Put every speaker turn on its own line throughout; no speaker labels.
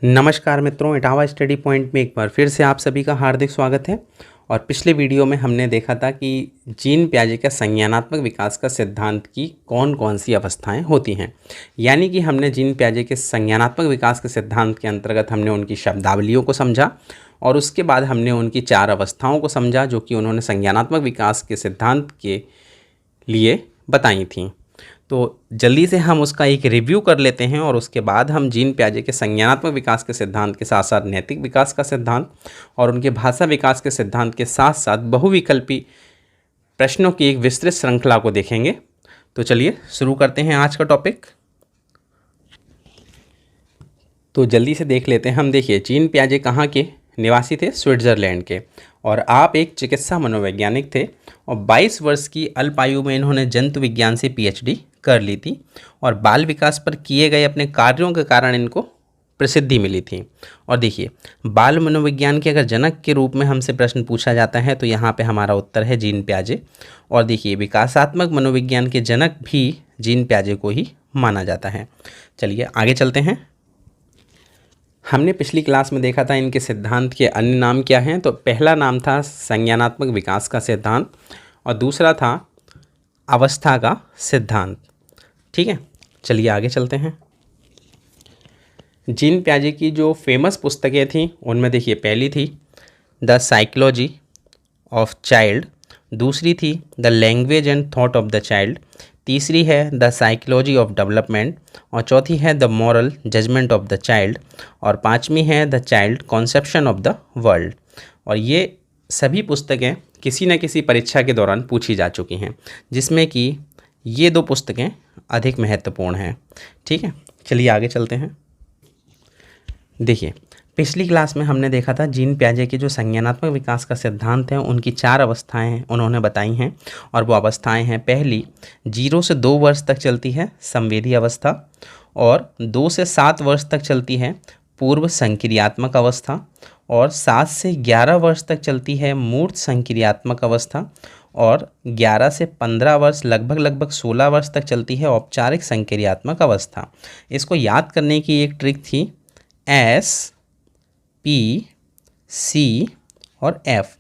नमस्कार मित्रों, Etawah study point में एक बार फिर से आप सभी का हार्दिक स्वागत है। और पिछले वीडियो में हमने देखा था कि जीन पियाजे का संज्ञानात्मक विकास का सिद्धांत की कौन कौन सी अवस्थाएं होती हैं। यानी कि हमने जीन पियाजे के संज्ञानात्मक विकास के सिद्धांत के अंतर्गत हमने उनकी शब्दावलियों को समझा और उसके बाद हमने उनकी 4 अवस्थाओं को समझा जो कि उन्होंने संज्ञानात्मक विकास के सिद्धांत के लिए बताई थीं। तो जल्दी से हम उसका एक रिव्यू कर लेते हैं और उसके बाद हम जीन पियाजे के संज्ञानात्मक विकास के सिद्धांत के साथ साथ नैतिक विकास का सिद्धांत और उनके भाषा विकास के सिद्धांत के साथ साथ बहुविकल्पी प्रश्नों की एक विस्तृत श्रृंखला को देखेंगे। तो चलिए शुरू करते हैं आज का टॉपिक। तो जल्दी से देख लेते हैं हम। देखिए, जीन पियाजे कहाँ के निवासी थे? स्विट्ज़रलैंड के। और आप एक चिकित्सा मनोवैज्ञानिक थे और 22 वर्ष की अल्प आयु में इन्होंने जंतु विज्ञान से पीएचडी कर ली थी और बाल विकास पर किए गए अपने कार्यों के कारण इनको प्रसिद्धि मिली थी। और देखिए, बाल मनोविज्ञान के अगर जनक के रूप में हमसे प्रश्न पूछा जाता है तो यहाँ पे हमारा उत्तर है जीन पियाजे। और देखिए, विकासात्मक मनोविज्ञान के जनक भी जीन पियाजे को ही माना जाता है। चलिए आगे चलते हैं। हमने पिछली क्लास में देखा था इनके सिद्धांत के अन्य नाम क्या हैं। तो पहला नाम था संज्ञानात्मक विकास का सिद्धांत और दूसरा था अवस्था का सिद्धांत। ठीक है, चलिए आगे चलते हैं। जीन पियाजे की जो फेमस पुस्तकें थीं उनमें देखिए, पहली थी द साइकोलॉजी ऑफ चाइल्ड, दूसरी थी the language and thought of the child, तीसरी है द साइकोलॉजी ऑफ डेवलपमेंट और चौथी है the moral judgement of the child और पांचवी है the child conception of the world. और ये सभी पुस्तकें किसी न किसी परीक्षा के दौरान पूछी जा चुकी हैं, जिसमें कि ये 2 पुस्तकें अधिक महत्वपूर्ण हैं। ठीक है, चलिए आगे चलते हैं। देखिए, पिछली क्लास में हमने देखा था जीन पियाजे के जो संज्ञानात्मक विकास का सिद्धांत है उनकी 4 अवस्थाएं उन्होंने बताई हैं। और वो अवस्थाएं हैं, पहली 0 से 2 वर्ष तक चलती है संवेदी अवस्था और 2 से 7 वर्ष तक चलती है पूर्व संक्रियात्मक अवस्था और 7 से 11 वर्ष तक चलती है मूर्त संक्रियात्मक अवस्था और 11 से 15 वर्ष लगभग 16 वर्ष तक चलती है औपचारिक संक्रियात्मक अवस्था। इसको याद करने की एक ट्रिक थी, एस, पी, सी और एफ।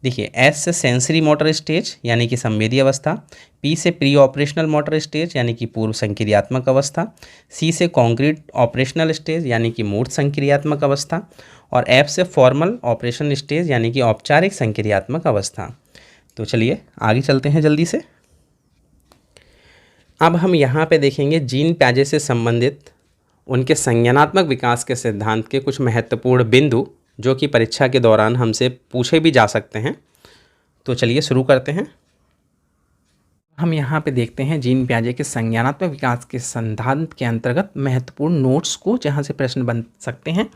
देखिए, एस से सेंसरी मोटर स्टेज यानी कि संवेदी अवस्था, पी से प्री ऑपरेशनल मोटर स्टेज यानी कि पूर्व संक्रियात्मक अवस्था, सी से कॉन्क्रीट ऑपरेशनल स्टेज यानी कि मूर्त संक्रियात्मक अवस्था और एफ से फॉर्मल ऑपरेशन स्टेज यानी कि औपचारिक संक्रियात्मक अवस्था। तो चलिए आगे चलते हैं जल्दी से। अब हम यहाँ पे देखेंगे जीन पियाजे से संबंधित उनके संज्ञानात्मक विकास के सिद्धांत के कुछ महत्वपूर्ण बिंदु जो कि परीक्षा के दौरान हमसे पूछे भी जा सकते हैं। तो चलिए शुरू करते हैं। हम यहाँ पे देखते हैं जीन पियाजे के संज्ञानात्मक विकास के सिद्धांत के अंतर्गत महत्वपूर्ण नोट्स को, जहाँ से प्रश्न बन सकते हैं।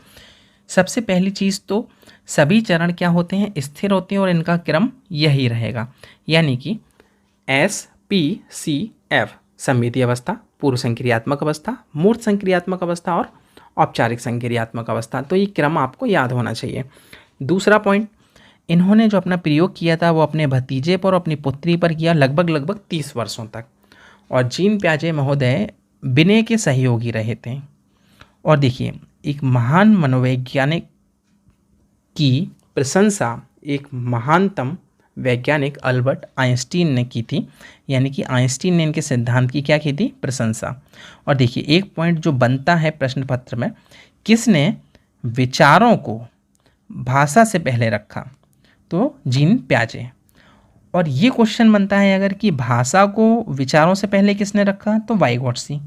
सबसे पहली चीज़ तो सभी चरण क्या होते हैं? स्थिर होते हैं और इनका क्रम यही रहेगा, यानी कि एस, पी, सी, एफ संवेदी अवस्था, पूर्व संक्रियात्मक अवस्था, मूर्त संक्रियात्मक अवस्था और औपचारिक संक्रियात्मक अवस्था। तो ये क्रम आपको याद होना चाहिए। दूसरा पॉइंट, इन्होंने जो अपना प्रयोग किया था वो अपने भतीजे पर और अपनी पुत्री पर किया लगभग 30 वर्षों तक। और जीन पियाजे महोदय बिने के सहयोगी रहे थे। और देखिए, एक महान मनोवैज्ञानिक की प्रशंसा एक महानतम वैज्ञानिक अल्बर्ट आइंस्टीन ने की थी, यानी कि आइंस्टीन ने इनके सिद्धांत की क्या की थी? प्रशंसा। और देखिए, एक पॉइंट जो बनता है प्रश्न पत्र में, किसने विचारों को भाषा से पहले रखा? तो जीन पियाजे। और ये क्वेश्चन बनता है अगर कि भाषा को विचारों से पहले किसने रखा? तो वाइगोट्स्की।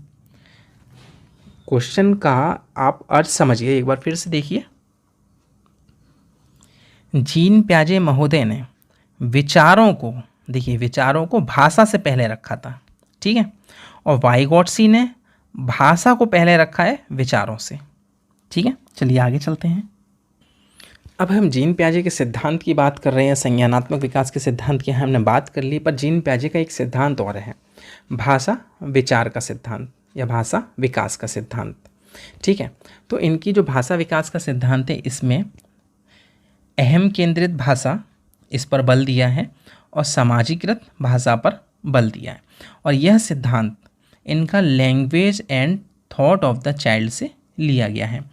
क्वेश्चन का आप अर्थ समझिए, एक बार फिर से देखिए। जीन पियाजे महोदय ने विचारों को, देखिए, विचारों को भाषा से पहले रखा था। ठीक है, और वाइगोट्स्की ने भाषा को पहले रखा है विचारों से। ठीक है, चलिए आगे चलते हैं। अब हम जीन पियाजे के सिद्धांत की बात कर रहे हैं, संज्ञानात्मक विकास के सिद्धांत की हमने बात कर ली, पर जीन पियाजे का एक सिद्धांत और है, भाषा विचार का सिद्धांत या भाषा विकास का सिद्धांत। ठीक है, तो इनकी जो भाषा विकास का सिद्धांत है इसमें अहम केंद्रित भाषा, इस पर बल दिया है और समाजीकृत भाषा पर बल दिया है। और यह सिद्धांत इनका language and thought of the child से लिया गया है।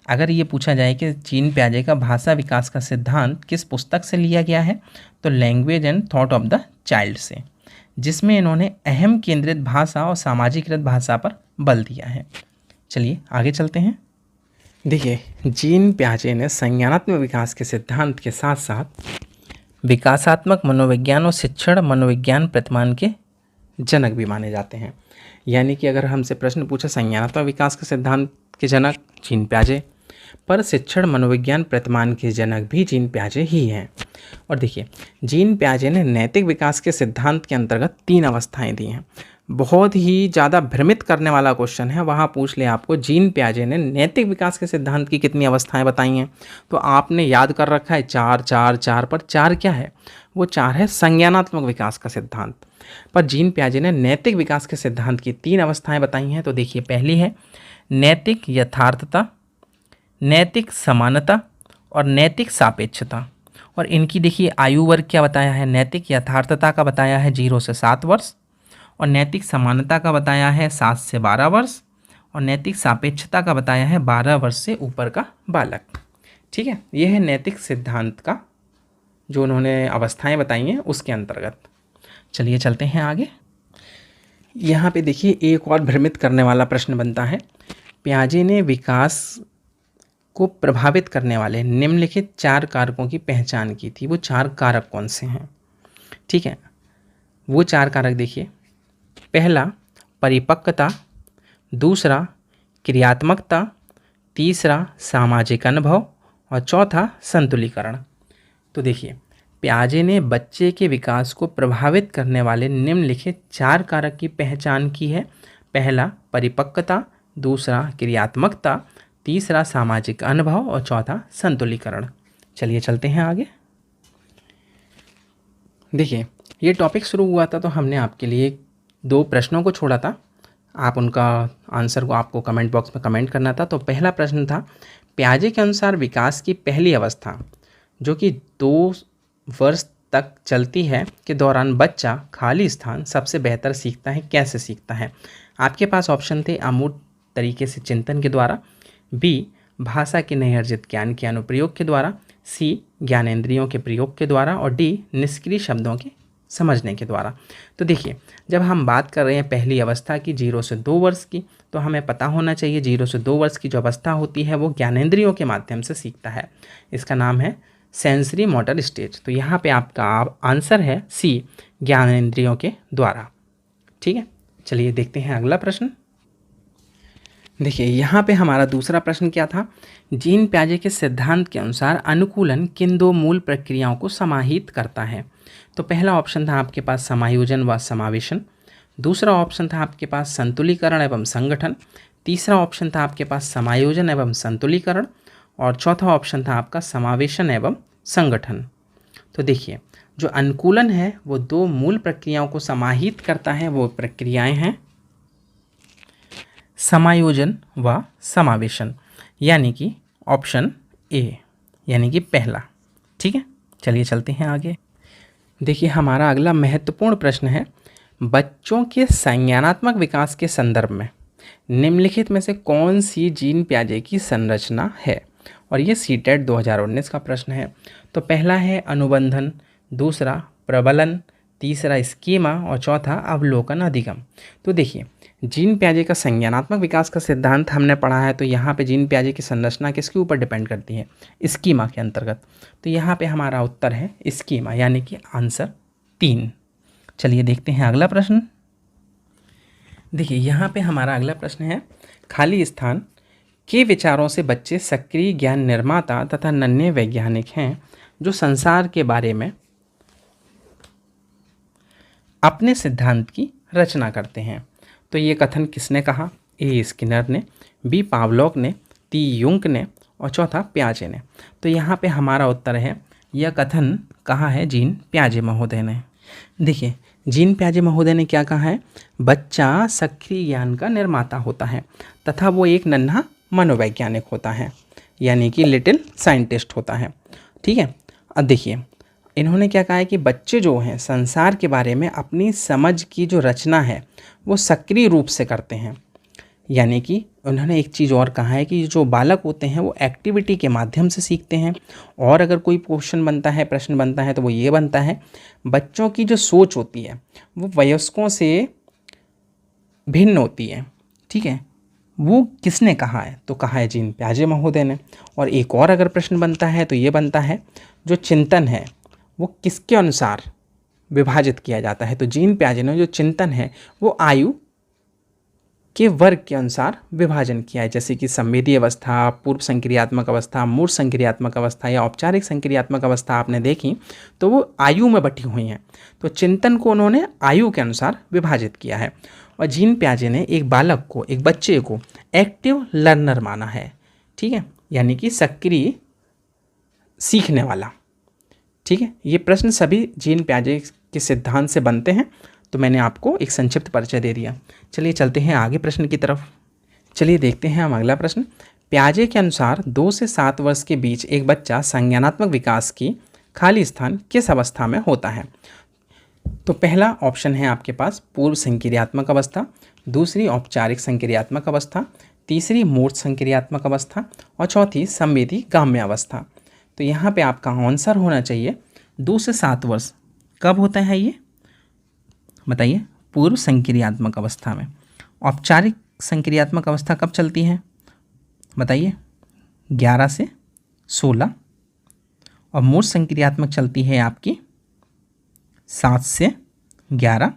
अगर ये पूछा जाए कि जीन पियाजे का भाषा विकास का सिद्धांत किस पुस्तक से लिया गया है, तो language and thought of the child से, जिसमें इन्होंने अहम केंद्रित भाषा और सामाजिकृत भाषा पर बल दिया है। चलिए आगे चलते हैं। देखिए, जीन पियाजे ने संज्ञानात्मक विकास के सिद्धांत के साथ साथ विकासात्मक मनोविज्ञान और शिक्षण मनोविज्ञान प्रतिमान के जनक भी माने जाते हैं। यानी कि अगर हमसे प्रश्न पूछे संज्ञानात्मक विकास के सिद्धांत के जनक जीन पियाजे, पर शिक्षण मनोविज्ञान प्रतिमान के जनक भी जीन पियाजे ही हैं। और देखिए, जीन पियाजे ने नैतिक विकास के सिद्धांत के अंतर्गत 3 अवस्थाएं दी हैं। बहुत ही ज़्यादा भ्रमित करने वाला क्वेश्चन है, वहाँ पूछ ले आपको जीन पियाजे ने नैतिक विकास के सिद्धांत की कितनी अवस्थाएं बताई हैं, तो आपने याद कर रखा है 4 4 4, पर 4 क्या है, वो 4 है संज्ञानात्मक विकास का सिद्धांत। पर जीन पियाजे ने नैतिक विकास के सिद्धांत की 3 अवस्थाएं बताई हैं। तो देखिए, पहली है नैतिक यथार्थता, नैतिक समानता और नैतिक सापेक्षता। और इनकी देखिए आयु वर्ग क्या बताया है, नैतिक यथार्थता का बताया है 0 से 7 वर्ष, और नैतिक समानता का बताया है 7 से 12 वर्ष, और नैतिक सापेक्षता का बताया है 12 वर्ष से ऊपर का बालक। ठीक है, यह है नैतिक सिद्धांत का जो उन्होंने अवस्थाएं बताई हैं उसके अंतर्गत। चलिए चलते हैं आगे। यहाँ पे देखिए, एक और भ्रमित करने वाला प्रश्न बनता है, पियाजे ने विकास को प्रभावित करने वाले निम्नलिखित 4 कारकों की पहचान की थी, वो 4 कारक कौन से हैं। ठीक है, वो 4 कारक देखिए, पहला परिपक्वता, दूसरा क्रियात्मकता, तीसरा सामाजिक अनुभव और चौथा संतुलीकरण। तो देखिए, पियाजे ने बच्चे के विकास को प्रभावित करने वाले निम्नलिखित 4 कारक की पहचान की है। पहला परिपक्वता, दूसरा क्रियात्मकता, तीसरा सामाजिक अनुभव और चौथा संतुलीकरण। चलिए चलते हैं आगे। देखिए, ये टॉपिक शुरू हुआ था तो हमने आपके लिए 2 प्रश्नों को छोड़ा था, आप उनका आंसर को आपको कमेंट बॉक्स में कमेंट करना था। तो पहला प्रश्न था, पियाजे के अनुसार विकास की पहली अवस्था जो कि 2 वर्ष तक चलती है के दौरान बच्चा खाली स्थान सबसे बेहतर सीखता है, कैसे सीखता है। आपके पास ऑप्शन थे अमूर्त तरीके से चिंतन के द्वारा, बी भाषा के नए अर्जित ज्ञान के अनुप्रयोग के द्वारा, सी ज्ञानेंद्रियों के प्रयोग के द्वारा और डी निष्क्रिय शब्दों के समझने के द्वारा। तो देखिए, जब हम बात कर रहे हैं पहली अवस्था की 0 से 2 वर्ष की, तो हमें पता होना चाहिए 0 से 2 वर्ष की जो अवस्था होती है वो ज्ञानेंद्रियों के माध्यम से सीखता है। इसका नाम है सेंसरी मोटर स्टेज। तो यहाँ पे आपका आंसर है सी ज्ञानेंद्रियों के द्वारा। ठीक है, चलिए देखते हैं अगला प्रश्न। देखिए, यहाँ पे हमारा दूसरा प्रश्न क्या था, जीन पियाजे के सिद्धांत के अनुसार अनुकूलन किन 2 मूल प्रक्रियाओं को समाहित करता है। तो पहला ऑप्शन था आपके पास समायोजन व समावेशन, दूसरा ऑप्शन था आपके पास संतुलीकरण एवं संगठन, तीसरा ऑप्शन था आपके पास समायोजन एवं संतुलीकरण और चौथा ऑप्शन था आपका समावेशन एवं संगठन। तो देखिए, जो अनुकूलन है वो 2 मूल प्रक्रियाओं को समाहित करता है, वो प्रक्रियाएं हैं समायोजन व समावेशन, यानी कि ऑप्शन ए, यानी कि पहला। ठीक है, चलिए चलते हैं आगे। देखिए, हमारा अगला महत्वपूर्ण प्रश्न है, बच्चों के संज्ञानात्मक विकास के संदर्भ में निम्नलिखित में से कौन सी जीन पियाजे की संरचना है। और ये सीटेट 2019 का प्रश्न है। तो पहला है अनुबंधन, दूसरा प्रबलन, तीसरा स्कीमा और चौथा अवलोकन अधिगम। तो देखिए, जीन पियाजे का संज्ञानात्मक विकास का सिद्धांत हमने पढ़ा है, तो यहाँ पे जीन पियाजे की संरचना किसके ऊपर डिपेंड करती है, स्कीमा के अंतर्गत। तो यहाँ पे हमारा उत्तर है स्कीमा, यानी कि आंसर 3। चलिए देखते हैं अगला प्रश्न। देखिए, यहाँ पे हमारा अगला प्रश्न है, खाली स्थान के विचारों से बच्चे सक्रिय ज्ञान निर्माता तथा नन्हे वैज्ञानिक हैं जो संसार के बारे में अपने सिद्धांत की रचना करते हैं। तो ये कथन किसने कहा, ए स्किनर ने, बी पावलोव ने, टी युंग ने और चौथा पियाजे ने। तो यहाँ पे हमारा उत्तर है, यह कथन कहा है जीन पियाजे महोदय ने। देखिए, जीन पियाजे महोदय ने क्या कहा है, बच्चा सक्रिय ज्ञान का निर्माता होता है तथा वो एक नन्हा मनोवैज्ञानिक होता है, यानी कि लिटिल साइंटिस्ट होता है। ठीक है, अब देखिए, इन्होंने क्या कहा है कि बच्चे जो हैं संसार के बारे में अपनी समझ की जो रचना है वो सक्रिय रूप से करते हैं, यानी कि उन्होंने एक चीज़ और कहा है कि जो बालक होते हैं वो एक्टिविटी के माध्यम से सीखते हैं। और अगर कोई क्वेश्चन बनता है, प्रश्न बनता है, तो वो ये बनता है, बच्चों की जो सोच होती है वो वयस्कों से भिन्न होती है। ठीक है, वो किसने कहा है? तो कहा है जीन प्याजे महोदय ने। और एक और अगर प्रश्न बनता है तो ये बनता है, जो चिंतन है वो किसके अनुसार विभाजित किया जाता है? तो जीन प्याजे ने जो चिंतन है वो आयु के वर्ग के अनुसार विभाजन किया है, जैसे कि संवेदी अवस्था, पूर्व संक्रियात्मक अवस्था, मूर्त संक्रियात्मक अवस्था या औपचारिक संक्रियात्मक अवस्था आपने देखी तो वो आयु में बटी हुई हैं। तो चिंतन को उन्होंने आयु के अनुसार विभाजित किया है। और जीन प्याजे ने एक बालक को, एक बच्चे को एक्टिव लर्नर माना है। ठीक है, यानी कि सक्रिय सीखने वाला। ठीक है, ये प्रश्न सभी जीन प्याजे के सिद्धांत से बनते हैं, तो मैंने आपको एक संक्षिप्त परिचय दे दिया। चलिए चलते हैं आगे प्रश्न की तरफ। चलिए देखते हैं हम अगला प्रश्न। प्याजे के अनुसार 2 से 7 वर्ष के बीच एक बच्चा संज्ञानात्मक विकास की खाली स्थान किस अवस्था में होता है? तो पहला ऑप्शन है आपके पास पूर्व संक्रियात्मक अवस्था, दूसरी औपचारिक संक्रियात्मक अवस्था, तीसरी मूर्त संक्रियात्मक अवस्था और चौथी संवेदी गाम्य अवस्था। तो यहाँ पे आपका आंसर होना चाहिए 2 से 7 वर्ष। कब होता है ये बताइए? पूर्व संक्रियात्मक अवस्था में। औपचारिक संक्रियात्मक अवस्था कब चलती है बताइए? 11 से 16। और मूर्त संक्रियात्मक चलती है आपकी 7 से 11।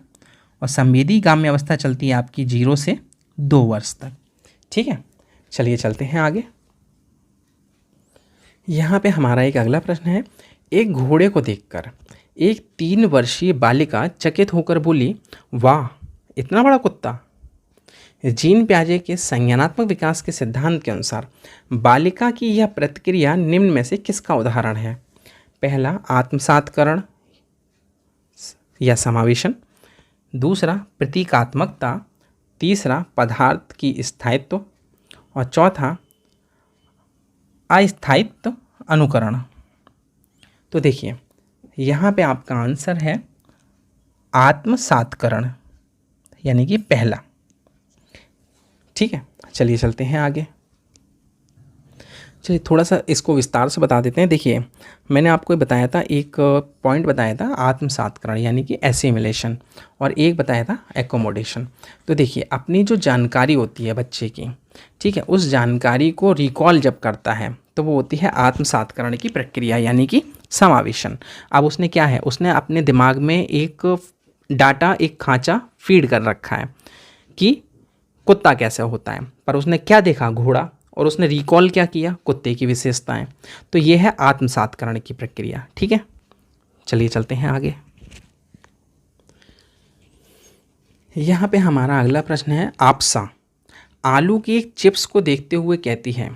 और संवेदी गाम्य अवस्था चलती है आपकी 0 से 2 वर्ष तक। ठीक है, चलिए चलते हैं आगे। यहाँ पे हमारा एक अगला प्रश्न है। एक घोड़े को देखकर एक 3 वर्षीय बालिका चकित होकर बोली, वाह इतना बड़ा कुत्ता। जीन प्याजे के संज्ञानात्मक विकास के सिद्धांत के अनुसार बालिका की यह प्रतिक्रिया निम्न में से किसका उदाहरण है? पहला आत्मसात्करण या समावेशन, दूसरा प्रतीकात्मकता, तीसरा पदार्थ की स्थायित्व और चौथा अस्थायित्व अनुकरण। तो देखिए यहाँ पे आपका आंसर है आत्मसात्करण, यानी कि पहला। ठीक है, चलिए चलते हैं आगे। चलिए थोड़ा सा इसको विस्तार से बता देते हैं। देखिए मैंने आपको बताया था, एक पॉइंट बताया था आत्मसात्करण यानी कि एसिमिलेशन, और एक बताया था एकोमोडेशन। तो देखिए अपनी जो जानकारी होती है बच्चे की, ठीक है, उस जानकारी को रिकॉल जब करता है तो वो होती है आत्मसात्करण की प्रक्रिया यानी कि समावेशन। अब उसने क्या है, उसने अपने दिमाग में एक डाटा, एक खांचा फीड कर रखा है कि कुत्ता कैसे होता है, पर उसने क्या देखा? घोड़ा। और उसने रिकॉल क्या किया? कुत्ते की विशेषताएं। तो ये है आत्मसात्करण की प्रक्रिया। ठीक है, चलिए चलते हैं आगे। यहाँ पे हमारा अगला प्रश्न है। आपसा आलू की एक चिप्स को देखते हुए कहती है,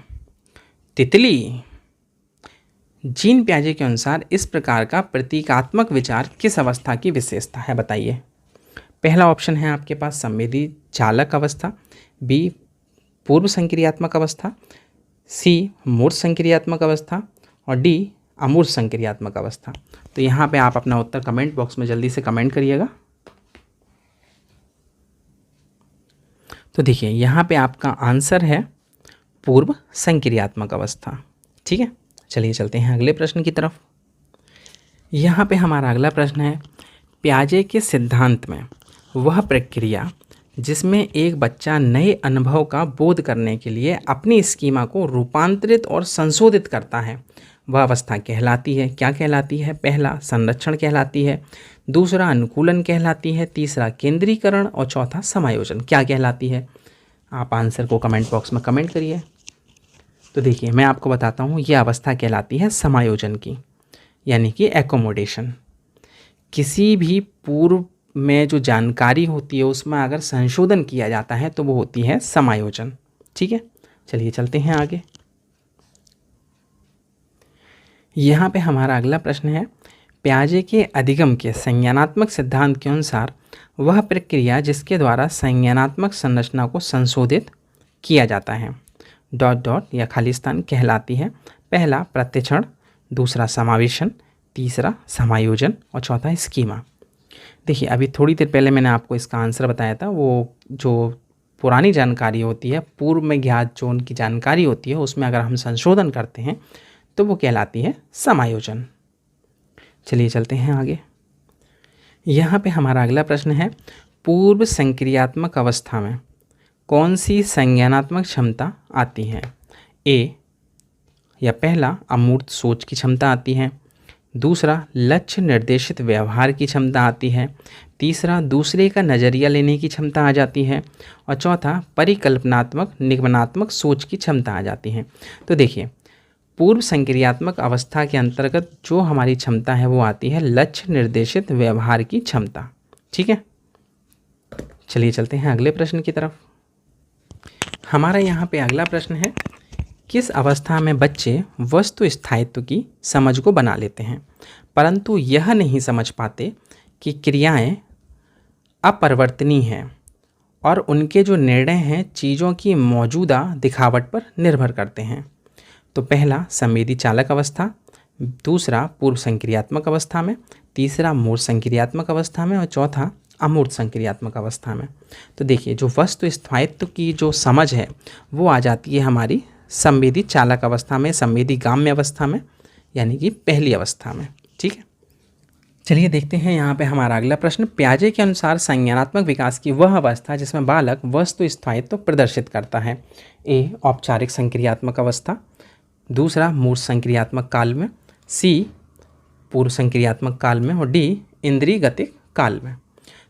तितली। जीन प्याजे के अनुसार इस प्रकार का प्रतीकात्मक विचार किस अवस्था की विशेषता है बताइए? पहला ऑप्शन है आपके पास संवेदी चालक अवस्था, बी पूर्व संक्रियात्मक अवस्था, सी मूर्त संक्रियात्मक अवस्था और डी अमूर्त संक्रियात्मक अवस्था। तो यहाँ पे आप अपना उत्तर कमेंट बॉक्स में जल्दी से कमेंट करिएगा। तो देखिए यहाँ पे आपका आंसर है पूर्व संक्रियात्मक अवस्था। ठीक है, चलिए चलते हैं अगले प्रश्न की तरफ। यहाँ पे हमारा अगला प्रश्न है। प्याजे के सिद्धांत में वह प्रक्रिया जिसमें एक बच्चा नए अनुभव का बोध करने के लिए अपनी स्कीमा को रूपांतरित और संशोधित करता है, वह अवस्था कहलाती है। क्या कहलाती है? पहला संरक्षण कहलाती है, दूसरा अनुकूलन कहलाती है, तीसरा केंद्रीकरण और चौथा समायोजन। क्या कहलाती है? आप आंसर को कमेंट बॉक्स में कमेंट करिए। तो देखिए मैं आपको बताता हूँ, यह अवस्था कहलाती है समायोजन की, यानी कि एकोमोडेशन। किसी भी पूर्व में जो जानकारी होती है उसमें अगर संशोधन किया जाता है तो वो होती है समायोजन। ठीक है, चलिए चलते हैं आगे। यहाँ पे हमारा अगला प्रश्न है। प्याजे के अधिगम के संज्ञानात्मक सिद्धांत के अनुसार वह प्रक्रिया जिसके द्वारा संज्ञानात्मक संरचना को संशोधित किया जाता है डॉट डॉट या खाली स्थान कहलाती है। पहला प्रत्यक्षण, दूसरा समावेशन, तीसरा समायोजन और चौथा स्कीमा। देखिए अभी थोड़ी देर पहले मैंने आपको इसका आंसर बताया था, वो जो पुरानी जानकारी होती है, पूर्व में ज्ञात जो उनकी जानकारी होती है उसमें अगर हम संशोधन करते हैं तो वो कहलाती है समायोजन। चलिए चलते हैं आगे। यहाँ पे हमारा अगला प्रश्न है, पूर्व संक्रियात्मक अवस्था में कौन सी संज्ञानात्मक क्षमता आती है? ए या पहला अमूर्त सोच की क्षमता आती है, दूसरा लक्ष्य निर्देशित व्यवहार की क्षमता आती है, तीसरा दूसरे का नज़रिया लेने की क्षमता आ जाती है, और चौथा परिकल्पनात्मक निगमनात्मक सोच की क्षमता आ जाती है। तो देखिए, पूर्व संक्रियात्मक अवस्था के अंतर्गत जो हमारी क्षमता है वो आती है लक्ष्य निर्देशित व्यवहार की क्षमता। ठीक है, चलिए चलते हैं अगले प्रश्न की तरफ। हमारा यहाँ पे अगला प्रश्न है, किस अवस्था में बच्चे वस्तु स्थायित्व की समझ को बना लेते हैं परंतु यह नहीं समझ पाते कि क्रियाएं अपरिवर्तनीय हैं और उनके जो निर्णय हैं चीज़ों की मौजूदा दिखावट पर निर्भर करते हैं? तो पहला संवेदी चालक अवस्था, दूसरा पूर्व संक्रियात्मक अवस्था में, तीसरा मूर्त संक्रियात्मक अवस्था में और चौथा अमूर्त संक्रियात्मक अवस्था में। तो देखिए, जो वस्तु स्थायित्व की जो समझ है वो आ जाती है हमारी संवेदी चालक अवस्था में, संवेदी गाम्य अवस्था में, यानी कि पहली अवस्था में। ठीक है, चलिए देखते हैं यहाँ पे हमारा अगला प्रश्न। प्याजे के अनुसार संज्ञानात्मक विकास की वह अवस्था जिसमें बालक वस्तु स्थायित्व प्रदर्शित करता है? ए औपचारिक संक्रियात्मक अवस्था, दूसरा मूर्त संक्रियात्मक काल में, सी पूर्व संक्रियात्मक काल में और डी इंद्रिय गतिक काल में।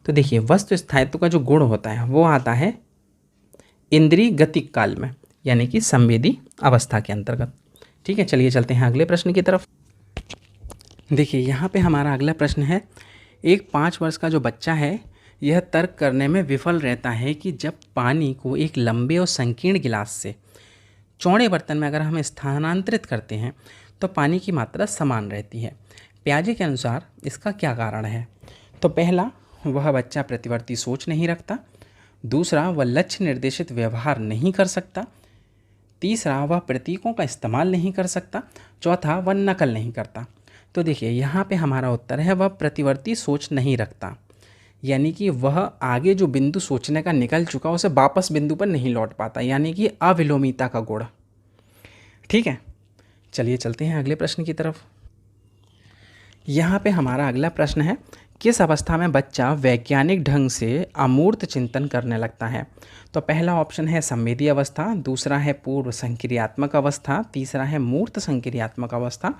तो देखिए, वस्तु स्थायित्व का जो गुण होता है वो आता है इंद्रिय गतिक काल में, यानी कि संवेदी अवस्था के अंतर्गत। ठीक है, चलिए चलते हैं अगले प्रश्न की तरफ। देखिए, यहाँ पे हमारा अगला प्रश्न है, एक 5 वर्ष का जो बच्चा है यह तर्क करने में विफल रहता है कि जब पानी को एक लंबे और संकीर्ण गिलास से चौड़े बर्तन में अगर हम स्थानांतरित करते हैं तो पानी की मात्रा समान रहती है। प्याजे के अनुसार इसका क्या कारण है? तो पहला, वह बच्चा प्रतिवर्ती सोच नहीं रखता, दूसरा वह लक्ष्य निर्देशित व्यवहार नहीं कर सकता, तीसरा वह प्रतीकों का इस्तेमाल नहीं कर सकता, चौथा वह नकल नहीं करता। तो देखिए, यहाँ पे हमारा उत्तर है वह प्रतिवर्ती सोच नहीं रखता, यानी कि वह आगे जो बिंदु सोचने का निकल चुका उसे वापस बिंदु पर नहीं लौट पाता, यानी कि अविलोमिता का गुण। ठीक है, चलिए चलते हैं अगले प्रश्न की तरफ। यहाँ पे हमारा अगला प्रश्न है, किस अवस्था में बच्चा वैज्ञानिक ढंग से अमूर्त चिंतन करने लगता है? तो पहला ऑप्शन है संवेदी अवस्था, दूसरा है पूर्व संक्रियात्मक अवस्था, तीसरा है मूर्त संक्रियात्मक अवस्था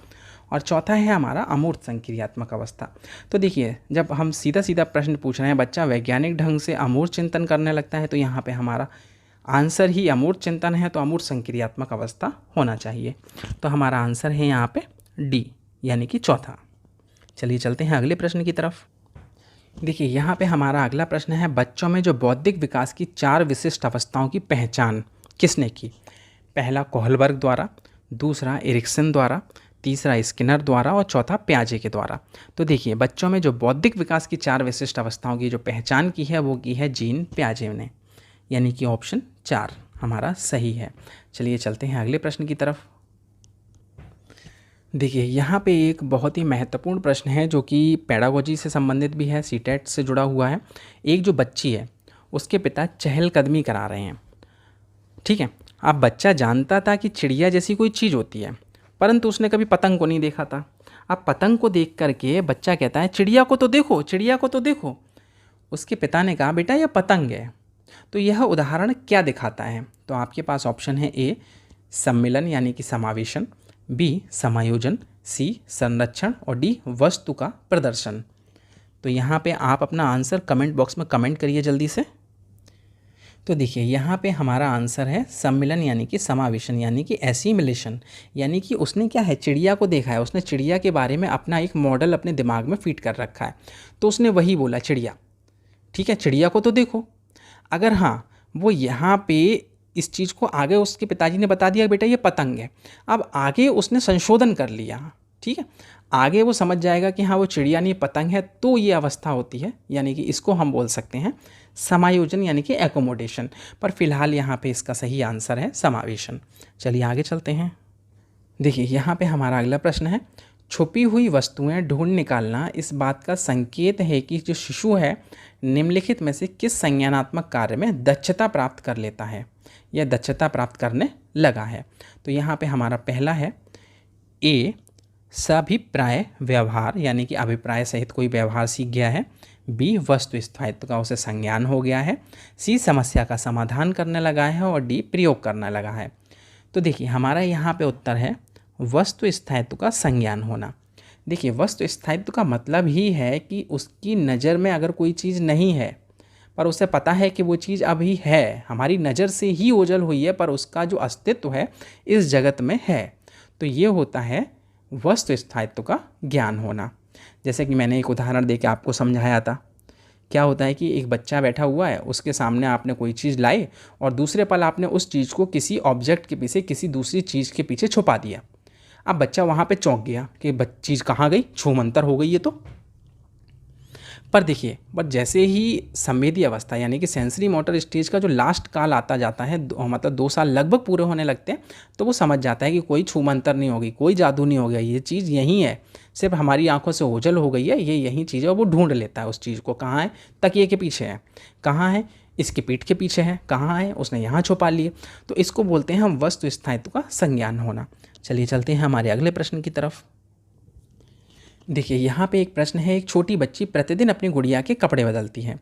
और चौथा है हमारा अमूर्त संक्रियात्मक अवस्था। तो देखिए, जब हम सीधा सीधा प्रश्न पूछ रहे हैं बच्चा वैज्ञानिक ढंग से अमूर्त चिंतन करने लगता है, तो यहाँ पे हमारा आंसर ही अमूर्त चिंतन है, तो अमूर्त संक्रियात्मक अवस्था होना चाहिए। तो हमारा आंसर है यहाँ पे डी, यानी कि चौथा। चलिए चलते हैं अगले प्रश्न की तरफ। देखिए, यहाँ पे हमारा अगला प्रश्न है, बच्चों में जो बौद्धिक विकास की 4 विशिष्ट अवस्थाओं की पहचान किसने की? पहला कोहलबर्ग द्वारा, दूसरा एरिक्सन द्वारा, तीसरा स्किनर द्वारा और चौथा प्याजे के द्वारा। तो देखिए, बच्चों में जो बौद्धिक विकास की 4 विशिष्ट अवस्थाओं की जो पहचान की है वो की है जीन प्याजे ने, यानी कि ऑप्शन 4 हमारा सही है। चलिए चलते हैं अगले प्रश्न की तरफ। देखिए, यहाँ पे एक बहुत ही महत्वपूर्ण प्रश्न है जो कि पेडागोजी से संबंधित भी है, सीटेट से जुड़ा हुआ है। एक जो बच्ची है उसके पिता चहलकदमी करा रहे हैं। ठीक है, अब बच्चा जानता था कि चिड़िया जैसी कोई चीज़ होती है, परंतु उसने कभी पतंग को नहीं देखा था। अब पतंग को देख करके बच्चा कहता है चिड़िया को तो देखो, चिड़िया को तो देखो। उसके पिता ने कहा बेटा यह पतंग है। तो यह उदाहरण क्या दिखाता है? तो आपके पास ऑप्शन है ए सम्मिलन यानी कि समावेशन, बी समायोजन, सी संरक्षण और डी वस्तु का प्रदर्शन। तो यहाँ पे आप अपना आंसर कमेंट बॉक्स में कमेंट करिए जल्दी से। तो देखिए, यहाँ पे हमारा आंसर है सम्मिलन यानी कि समावेशन यानी कि एसिमिलेशन, यानी कि उसने क्या है चिड़िया को देखा है, उसने चिड़िया के बारे में अपना एक मॉडल अपने दिमाग में फिट कर रखा है, तो उसने वही बोला चिड़िया। ठीक है, चिड़िया को तो देखो। अगर हाँ वो यहाँ पे इस चीज़ को आगे उसके पिताजी ने बता दिया बेटा ये पतंग है, अब आगे उसने संशोधन कर लिया। ठीक है, आगे वो समझ जाएगा कि हाँ वो चिड़िया नहीं पतंग है, तो ये अवस्था होती है, यानी कि इसको हम बोल सकते हैं समायोजन यानी कि एकोमोडेशन। पर फिलहाल यहाँ पे इसका सही आंसर है समावेशन। चलिए आगे चलते हैं। देखिए, यहाँ पे हमारा अगला प्रश्न है, छुपी हुई वस्तुएं ढूंढ निकालना इस बात का संकेत है कि जो शिशु है निम्नलिखित में से किस संज्ञानात्मक कार्य में दक्षता प्राप्त कर लेता है या दक्षता प्राप्त करने लगा है। तो यहाँ पे हमारा पहला है ए, सभिप्राय व्यवहार, यानी कि अभिप्राय सहित कोई व्यवहार सीख गया है। बी, वस्तु स्थायित्व का उसे संज्ञान हो गया है। सी, समस्या का समाधान करने लगा है। और डी, प्रयोग करने लगा है। तो देखिए हमारा यहाँ पे उत्तर है वस्तु स्थायित्व का संज्ञान होना। देखिए वस्तु स्थायित्व का मतलब ही है कि उसकी नज़र में अगर कोई चीज़ नहीं है पर उसे पता है कि वो चीज़ अभी है, हमारी नज़र से ही ओझल हुई है पर उसका जो अस्तित्व है इस जगत में है, तो ये होता है वस्तु स्थायित्व का ज्ञान होना। जैसे कि मैंने एक उदाहरण देके आपको समझाया था। क्या होता है कि एक बच्चा बैठा हुआ है, उसके सामने आपने कोई चीज़ लाई और दूसरे पल आपने उस चीज़ को किसी ऑब्जेक्ट के पीछे, किसी दूसरी चीज़ के पीछे छुपा दिया। अब बच्चा वहाँ पे चौंक गया कि चीज़ कहाँ गई, छूमंतर हो गई ये तो। पर देखिए, बट जैसे ही संवेदी अवस्था यानी कि सेंसरी मोटर स्टेज का जो लास्ट काल आता जाता है, मतलब 2 साल लगभग पूरे होने लगते हैं, तो वो समझ जाता है कि कोई छूमंतर नहीं होगी, कोई जादू नहीं हो गया, ये चीज़ यहीं है, सिर्फ हमारी आंखों से ओझल हो गई है, ये यही चीज़ है। और वो ढूंढ लेता है उस चीज़ को, कहाँ है, तकिए के पीछे है, कहाँ है, इसकी पीठ के पीछे है, कहाँ है, उसने यहाँ छुपा लिए। तो इसको बोलते हैं हम वस्तु स्थायित्व का संज्ञान होना। चलिए चलते हैं हमारे अगले प्रश्न की तरफ। देखिए यहाँ पे एक प्रश्न है, एक छोटी बच्ची प्रतिदिन अपनी गुड़िया के कपड़े बदलती है।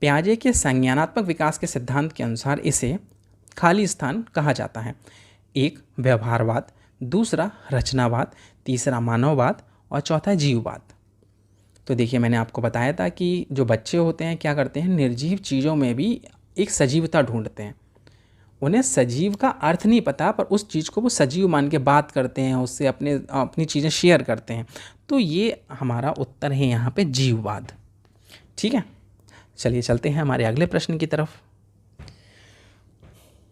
पियाजे के संज्ञानात्मक विकास के सिद्धांत के अनुसार इसे खाली स्थान कहा जाता है। एक, व्यवहारवाद, दूसरा रचनावाद, तीसरा मानववाद और चौथा जीववाद। तो देखिए मैंने आपको बताया था कि जो बच्चे होते हैं क्या करते हैं, निर्जीव चीज़ों में भी एक सजीवता ढूंढते हैं। उन्हें सजीव का अर्थ नहीं पता पर उस चीज़ को वो सजीव मान के बात करते हैं, उससे अपनी चीज़ें शेयर करते हैं। तो ये हमारा उत्तर है यहाँ पे जीववाद। ठीक है, चलिए चलते हैं हमारे अगले प्रश्न की तरफ।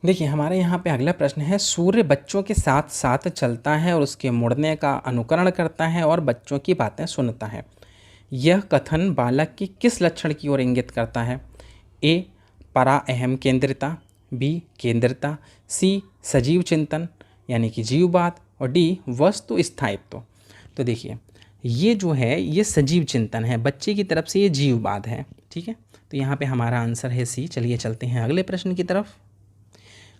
देखिए हमारे यहाँ पे अगला प्रश्न है, सूर्य बच्चों के साथ साथ चलता है और उसके मुड़ने का अनुकरण करता है और बच्चों की बातें सुनता है। यह कथन बालक की किस लक्षण की ओर इंगित करता है? ए, परा अहम केंद्रिता, बी, केंद्रिता, सी, सजीव चिंतन यानी कि जीववाद और डी, वस्तु स्थायित्व। तो देखिए ये जो है ये सजीव चिंतन है, बच्चे की तरफ से ये जीववाद है। ठीक है, तो यहाँ पे हमारा आंसर है सी। चलिए चलते हैं अगले प्रश्न की तरफ।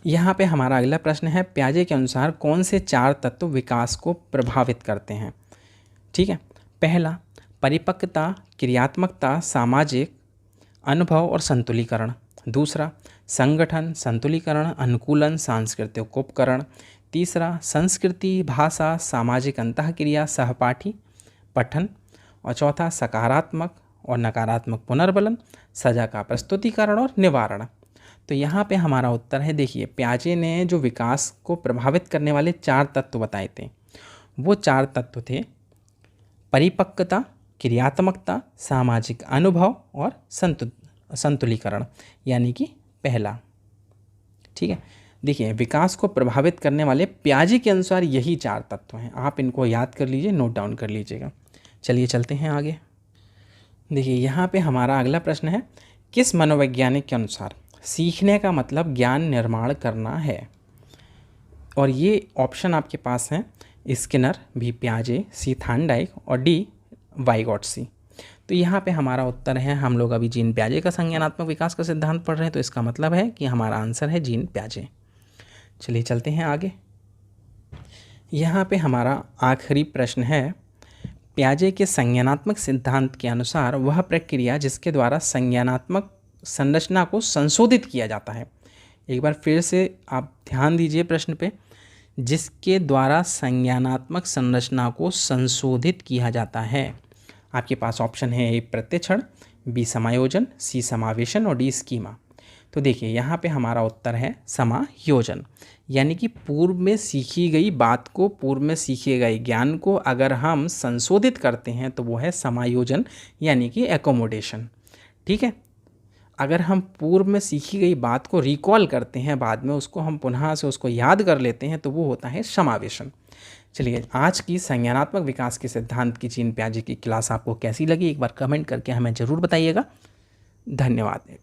यहाँ पे हमारा अगला प्रश्न है, पियाजे के अनुसार कौन से 4 तत्व विकास को प्रभावित करते हैं? ठीक है, पहला परिपक्वता, क्रियात्मकता, सामाजिक अनुभव और संतुलीकरण। दूसरा संगठन, संतुलीकरण, अनुकूलन, सांस्कृतिक उपकरण। तीसरा संस्कृति, भाषा, सामाजिक अंतःक्रिया, सहपाठी, पठन। और चौथा सकारात्मक और नकारात्मक पुनर्बलन, सजा का प्रस्तुतिकरण और निवारण। तो यहाँ पे हमारा उत्तर है, देखिए पियाजे ने जो विकास को प्रभावित करने वाले 4 तत्व बताए थे, वो 4 तत्व थे परिपक्वता, क्रियात्मकता, सामाजिक अनुभव और संतुलीकरण यानी कि पहला। ठीक है, देखिए विकास को प्रभावित करने वाले पियाजे के अनुसार यही 4 तत्व हैं। आप इनको याद कर लीजिए, नोट डाउन कर लीजिएगा। चलिए चलते हैं आगे। देखिए यहाँ पे हमारा अगला प्रश्न है, किस मनोवैज्ञानिक के अनुसार सीखने का मतलब ज्ञान निर्माण करना है? और ये ऑप्शन आपके पास हैं, स्किनर, बी पियाजे, सी थॉर्नडाइक और डी वाइगोट्स्की। तो यहाँ पे हमारा उत्तर है, हम लोग अभी जीन पियाजे का संज्ञानात्मक विकास का सिद्धांत पढ़ रहे हैं, तो इसका मतलब है कि हमारा आंसर है जीन पियाजे। चलिए चलते हैं आगे। यहाँ पे हमारा आखिरी प्रश्न है, पियाजे के संज्ञानात्मक सिद्धांत के अनुसार वह प्रक्रिया जिसके द्वारा संज्ञानात्मक संरचना को संशोधित किया जाता है। एक बार फिर से आप ध्यान दीजिए प्रश्न पे, जिसके द्वारा संज्ञानात्मक संरचना को संशोधित किया जाता है। आपके पास ऑप्शन है, ए प्रतिक्षण, बी समायोजन, सी समावेशन और डी स्कीमा। तो देखिए यहाँ पे हमारा उत्तर है समायोजन, यानी कि पूर्व में सीखी गई बात को, पूर्व में सीखे गए ज्ञान को अगर हम संशोधित करते हैं तो वो है समायोजन यानी कि एकोमोडेशन। ठीक है, अगर हम पूर्व में सीखी गई बात को रिकॉल करते हैं, बाद में उसको हम पुनः से उसको याद कर लेते हैं, तो वो होता है समावेशन। चलिए आज की संज्ञानात्मक विकास के सिद्धांत की जीन पियाजे की क्लास आपको कैसी लगी, एक बार कमेंट करके हमें ज़रूर बताइएगा। धन्यवाद।